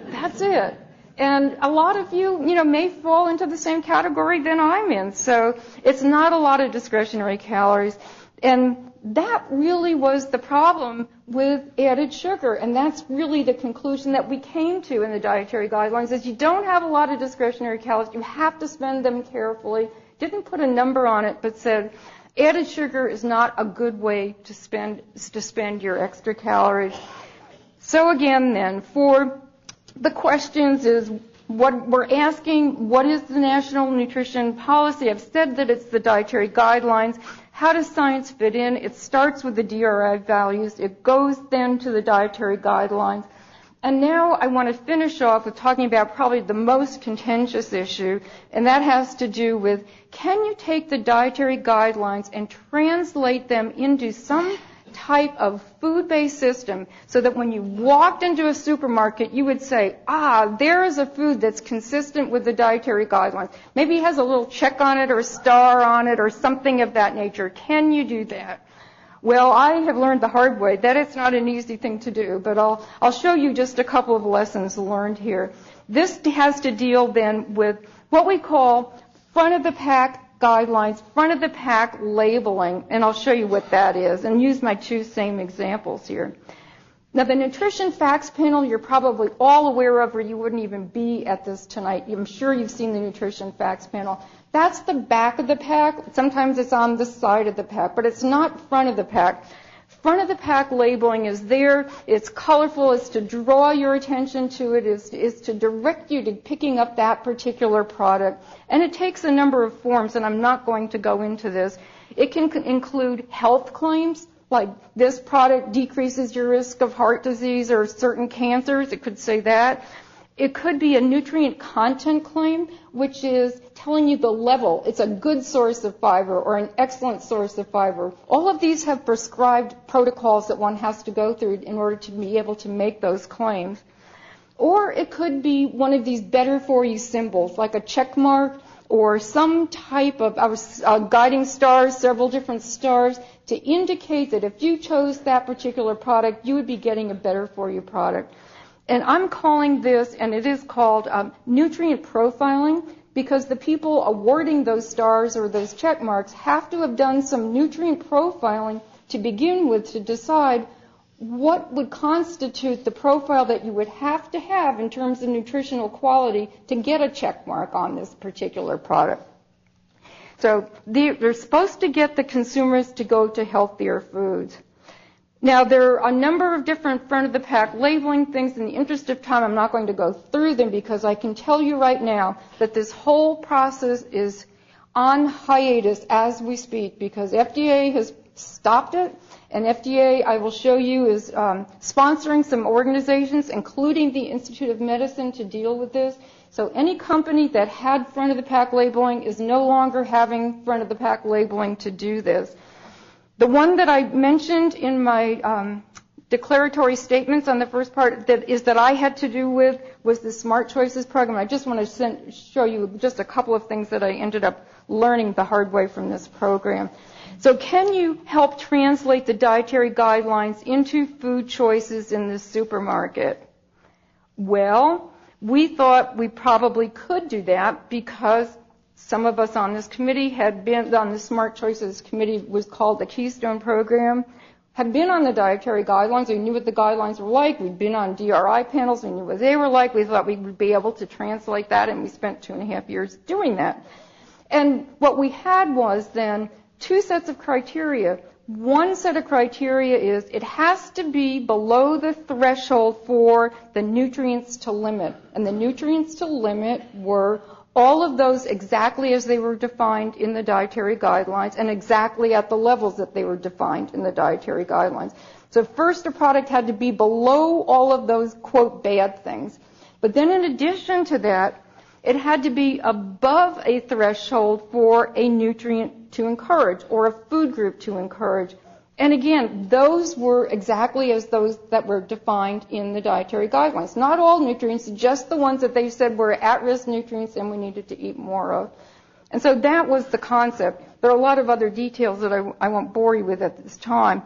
That's it. And a lot of you, may fall into the same category than I'm in. So it's not a lot of discretionary calories. And that really was the problem with added sugar. And that's really the conclusion that we came to in the dietary guidelines, is you don't have a lot of discretionary calories. You have to spend them carefully. Didn't put a number on it, but said added sugar is not a good way to spend your extra calories. So again then, for the questions is what we're asking, what is the national nutrition policy? I've said that it's the dietary guidelines. How does science fit in? It starts with the DRI values. It goes then to the dietary guidelines. And now I want to finish off with talking about probably the most contentious issue, and that has to do with, can you take the dietary guidelines and translate them into some type of food-based system so that when you walked into a supermarket, you would say, there is a food that's consistent with the dietary guidelines. Maybe it has a little check on it or a star on it or something of that nature. Can you do that? Well, I have learned the hard way that it's not an easy thing to do, but I'll show you just a couple of lessons learned here. This has to deal then with what we call front-of-the-pack guidelines, front-of-the-pack labeling, and I'll show you what that is and use my two same examples here. Now, the Nutrition Facts Panel you're probably all aware of, or you wouldn't even be at this tonight. I'm sure you've seen the Nutrition Facts Panel. That's the back of the pack. Sometimes it's on the side of the pack, but it's not front of the pack. Front of the pack labeling is there. It's colorful. It's to draw your attention to it. Is to direct you to picking up that particular product. And it takes a number of forms, and I'm not going to go into this. It can include health claims, like this product decreases your risk of heart disease or certain cancers. It could say that. It could be a nutrient content claim, which is telling you the level. It's a good source of fiber or an excellent source of fiber. All of these have prescribed protocols that one has to go through in order to be able to make those claims. Or it could be one of these better for you symbols, like a check mark or some type of guiding stars, several different stars, to indicate that if you chose that particular product, you would be getting a better for you product. And I'm calling this, and it is called nutrient profiling, because the people awarding those stars or those check marks have to have done some nutrient profiling to begin with to decide what would constitute the profile that you would have to have in terms of nutritional quality to get a check mark on this particular product. So they're supposed to get the consumers to go to healthier foods. Now, there are a number of different front-of-the-pack labeling things. In the interest of time, I'm not going to go through them because I can tell you right now that this whole process is on hiatus as we speak because FDA has stopped it, and FDA, I will show you, is sponsoring some organizations, including the Institute of Medicine, to deal with this. So any company that had front-of-the-pack labeling is no longer having front-of-the-pack labeling to do this. The one that I mentioned in my declaratory statements on the first part that I had to do with was the Smart Choices program. I just want to show you just a couple of things that I ended up learning the hard way from this program. So can you help translate the dietary guidelines into food choices in the supermarket? Well, we thought we probably could do that because some of us on this committee had been on the Smart Choices committee, was called the Keystone program. had been on the dietary guidelines. We knew what the guidelines were like. We'd been on DRI panels. We knew what they were like. We thought we would be able to translate that, and we spent 2.5 years doing that. And what we had was then 2 sets of criteria. One set of criteria is it has to be below the threshold for the nutrients to limit. And the nutrients to limit were all of those exactly as they were defined in the dietary guidelines and exactly at the levels that they were defined in the dietary guidelines. So first, a product had to be below all of those, quote, bad things. But then in addition to that, it had to be above a threshold for a nutrient to encourage or a food group to encourage. And again, those were exactly as those that were defined in the dietary guidelines. Not all nutrients, just the ones that they said were at-risk nutrients and we needed to eat more of. And so that was the concept. There are a lot of other details that I won't bore you with at this time.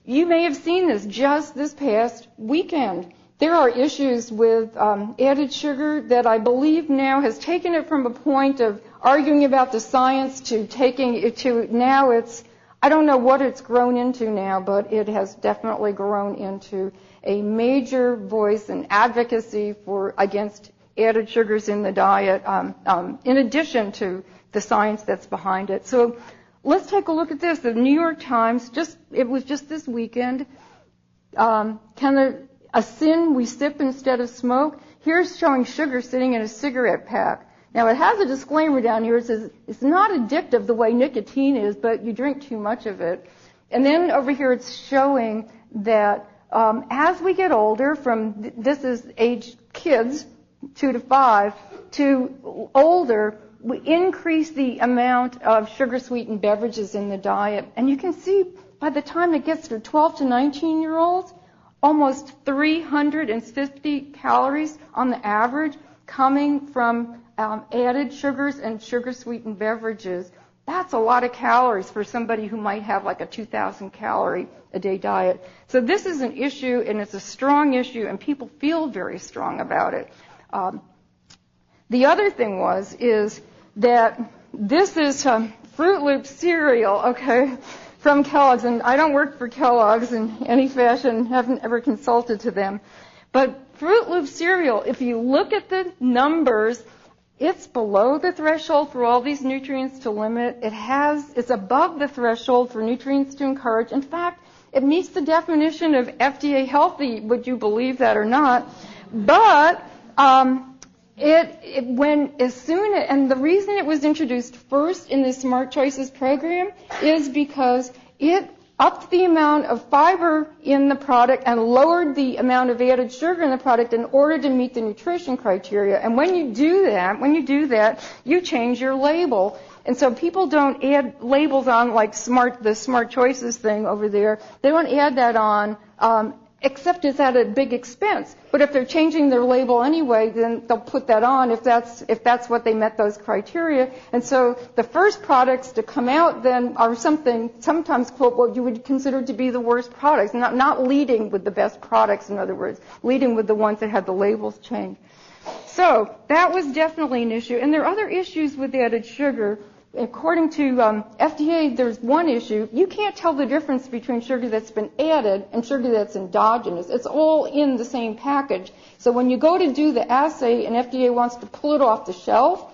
You may have seen this just this past weekend. There are issues with added sugar that I believe now has taken it from a point of arguing about the science to taking it to now it's, I don't know what it's grown into now, but it has definitely grown into a major voice and advocacy for against added sugars in the diet, in addition to the science that's behind it. So let's take a look at this. The New York Times, it was just this weekend. A sin we sip instead of smoke. Here's showing sugar sitting in a cigarette pack. Now, it has a disclaimer down here. It says it's not addictive the way nicotine is, but you drink too much of it. And then over here it's showing that as we get older, this is age kids, 2 to 5, to older, we increase the amount of sugar-sweetened beverages in the diet. And you can see by the time it gets to 12 to 19-year-olds, almost 350 calories on the average coming from added sugars and sugar-sweetened beverages. That's a lot of calories for somebody who might have like a 2,000 calorie a day diet. So this is an issue, and it's a strong issue, and people feel very strong about it. The other thing is that this is Fruit Loops cereal, okay, from Kellogg's, and I don't work for Kellogg's in any fashion, haven't ever consulted to them. But Fruit Loops cereal, if you look at the numbers, it's below the threshold for all these nutrients to limit. It's above the threshold for nutrients to encourage. In fact, it meets the definition of FDA healthy, would you believe that or not? But and the reason it was introduced first in the Smart Choices program is because it upped the amount of fiber in the product and lowered the amount of added sugar in the product in order to meet the nutrition criteria. And when you do that, you change your label. And so people don't add labels on like the Smart Choices thing over there. They don't add that on, except it's at a big expense. But if they're changing their label anyway, then they'll put that on if that's what they met those criteria. And so the first products to come out then are sometimes quote what you would consider to be the worst products, not leading with the best products, in other words, leading with the ones that had the labels changed. So that was definitely an issue. And there are other issues with added sugar. According to FDA, there's one issue. You can't tell the difference between sugar that's been added and sugar that's endogenous. It's all in the same package. So when you go to do the assay and FDA wants to pull it off the shelf,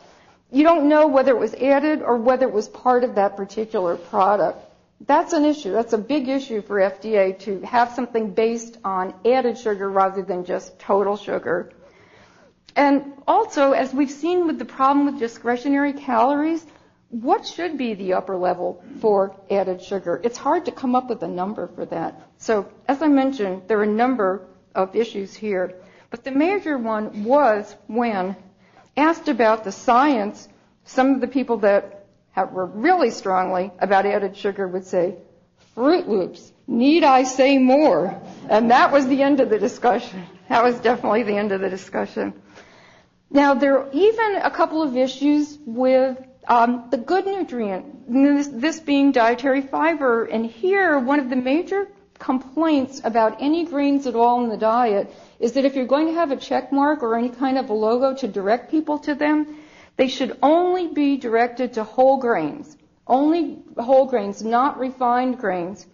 you don't know whether it was added or whether it was part of that particular product. That's an issue. That's a big issue for FDA to have something based on added sugar rather than just total sugar. And also, as we've seen with the problem with discretionary calories, what should be the upper level for added sugar? It's hard to come up with a number for that. So, as I mentioned, there are a number of issues here. But the major one was when asked about the science, some of the people that were really strongly about added sugar would say, Fruit Loops, need I say more? And that was the end of the discussion. That was definitely the end of the discussion. Now, there are even a couple of issues with the good nutrient, this being dietary fiber. And here, one of the major complaints about any grains at all in the diet is that if you're going to have a check mark or any kind of a logo to direct people to them, they should only be directed to whole grains. Only whole grains, not refined grains.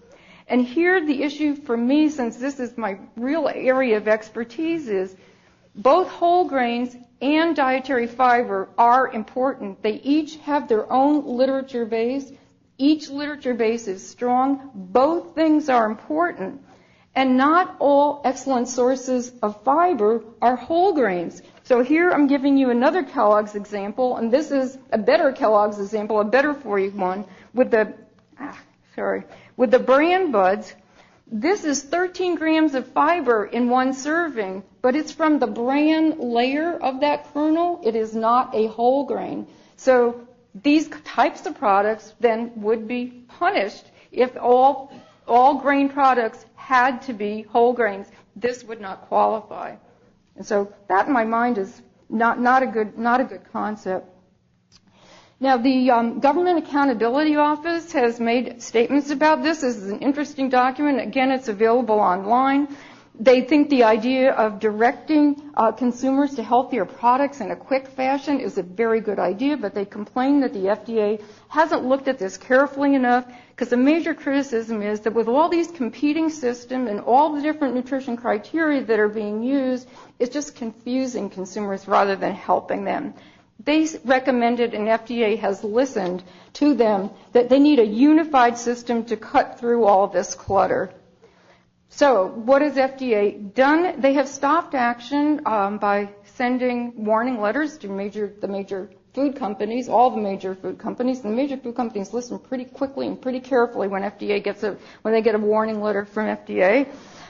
And here the issue for me, since this is my real area of expertise, is both whole grains and dietary fiber are important. They each have their own literature base. Each literature base is strong. Both things are important. And not all excellent sources of fiber are whole grains. So here I'm giving you another Kellogg's example, and this is a better Kellogg's example, a better for you one, with the bran buds. This is 13 grams of fiber in one serving, but it's from the bran layer of that kernel. It is not a whole grain. So these types of products then would be punished if all grain products had to be whole grains. This would not qualify. And so that in my mind is not a good concept. Now, the Government Accountability Office has made statements about this. This is an interesting document. Again, it's available online. They think the idea of directing consumers to healthier products in a quick fashion is a very good idea, but they complain that the FDA hasn't looked at this carefully enough, because a major criticism is that with all these competing systems and all the different nutrition criteria that are being used, it's just confusing consumers rather than helping them. They recommended, and FDA has listened to them, that they need a unified system to cut through all this clutter. So what has FDA done? They have stopped action by sending warning letters to the major food companies, all the major food companies. And the major food companies listen pretty quickly and pretty carefully when they get a warning letter from FDA.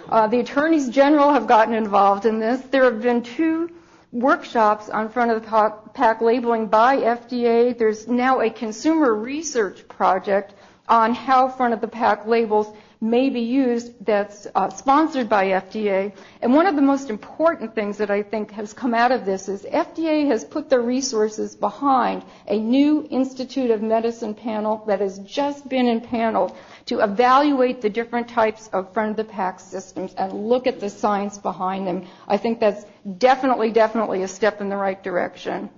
The attorneys general have gotten involved in this. There have been 2 workshops on front of the pack labeling by FDA. There's now a consumer research project on how front of the pack labels may be used that's sponsored by FDA. And one of the most important things that I think has come out of this is FDA has put their resources behind a new Institute of Medicine panel that has just been impaneled to evaluate the different types of front of the pack systems and look at the science behind them. I think that's definitely a step in the right direction.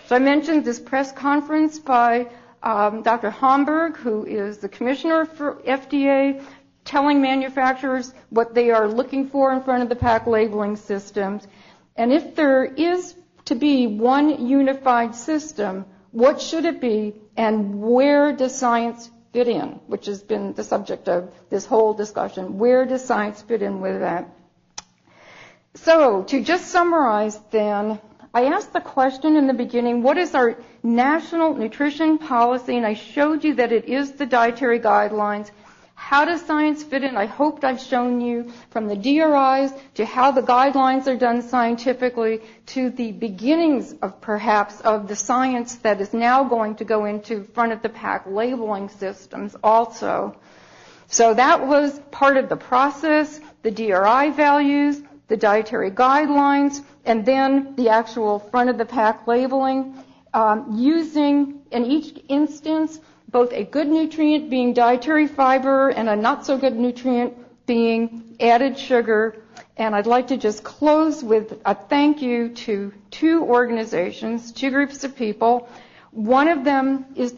So I mentioned this press conference by Dr. Homburg, who is the commissioner for FDA, telling manufacturers what they are looking for in front of the pack labeling systems. And if there is to be one unified system, what should it be, and where does science fit in, which has been the subject of this whole discussion. Where does science fit in with that? So to just summarize then, I asked the question in the beginning, what is our national nutrition policy? And I showed you that it is the dietary guidelines. How does science fit in? I hoped I've shown you from the DRIs to how the guidelines are done scientifically to the beginnings of perhaps of the science that is now going to go into front of the pack labeling systems also. So that was part of the process, the DRI values, the dietary guidelines, and then the actual front of the pack labeling, using in each instance both a good nutrient being dietary fiber and a not so good nutrient being added sugar. And I'd like to just close with a thank you to 2 organizations, 2 groups of people. One of them is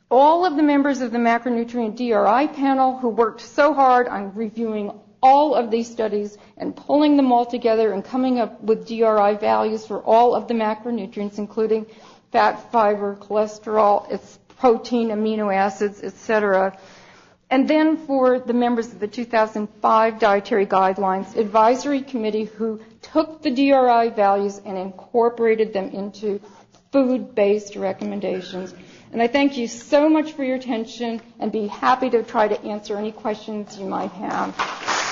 all of the members of the Macronutrient DRI panel who worked so hard on reviewing all of these studies and pulling them all together and coming up with DRI values for all of the macronutrients, including fat, fiber, cholesterol, its protein, amino acids, etc. And then for the members of the 2005 Dietary Guidelines Advisory Committee who took the DRI values and incorporated them into food-based recommendations. And I thank you so much for your attention and be happy to try to answer any questions you might have.